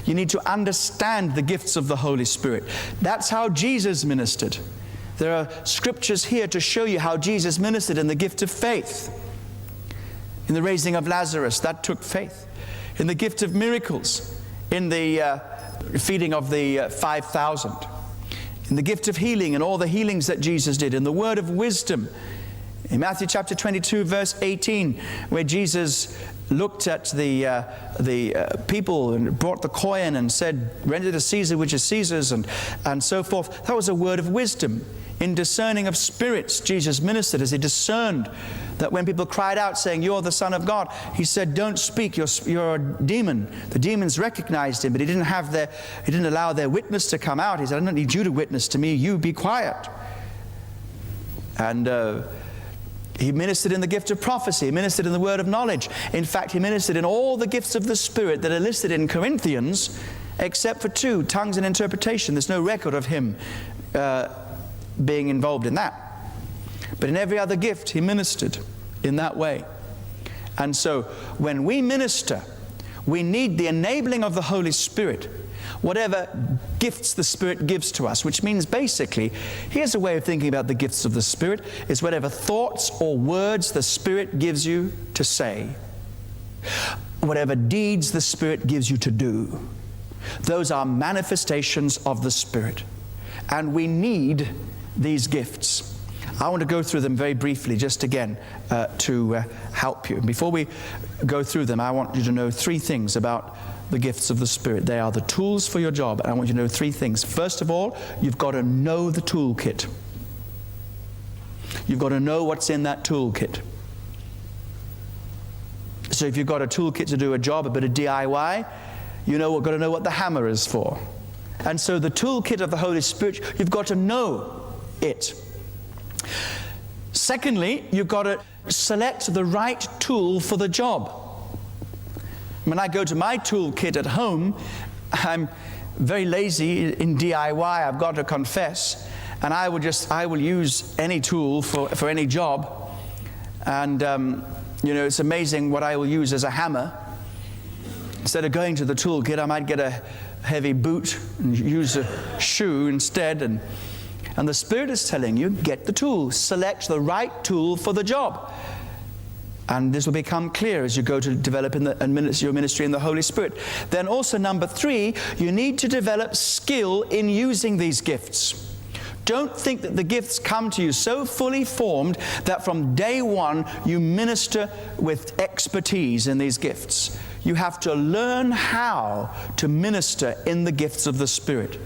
You need to understand the gifts of the Holy Spirit. That's how Jesus ministered. There are scriptures here to show you how Jesus ministered in the gift of faith. In the raising of Lazarus, that took faith. In the gift of miracles, in the feeding of the 5,000. In the gift of healing and all the healings that Jesus did. In the word of wisdom. In Matthew chapter 22, verse 18, where Jesus looked at the people and brought the coin and said, render to Caesar which is Caesar's, and so forth. That was a word of wisdom. In discerning of spirits, Jesus ministered as he discerned that when people cried out saying, you're the Son of God, he said, don't speak, you're a demon. The demons recognized him, but he didn't allow their witness to come out. He said, I don't need you to witness to me, you be quiet. And he ministered in the gift of prophecy. He ministered in the word of knowledge. In fact, he ministered in all the gifts of the Spirit that are listed in Corinthians, except for 2, tongues and interpretation. There's no record of him being involved in that. But in every other gift, he ministered in that way. And so, when we minister, we need the enabling of the Holy Spirit. Whatever gifts the Spirit gives to us, which means basically, here's a way of thinking about the gifts of the Spirit, is whatever thoughts or words the Spirit gives you to say, whatever deeds the Spirit gives you to do, those are manifestations of the Spirit. And we need these gifts. I want to go through them very briefly, just again, to help you. Before we go through them, I want you to know 3 things about the gifts of the Spirit. They are the tools for your job, and I want you to know 3 things. First of all, you've got to know the toolkit. You've got to know what's in that toolkit. So if you've got a toolkit to do a job, a bit of DIY, got to know what the hammer is for. And so the toolkit of the Holy Spirit, you've got to know it. Secondly, you've got to select the right tool for the job. When I go to my toolkit at home, I'm very lazy in DIY, I've got to confess, and I will use any tool for any job. And it's amazing what I will use as a hammer. Instead of going to the toolkit, I might get a heavy boot and use a shoe instead. And the Spirit is telling you, get the tool, select the right tool for the job. And this will become clear as you go to develop your ministry in the Holy Spirit. Then also, number 3, you need to develop skill in using these gifts. Don't think that the gifts come to you so fully formed that from day one you minister with expertise in these gifts. You have to learn how to minister in the gifts of the Spirit.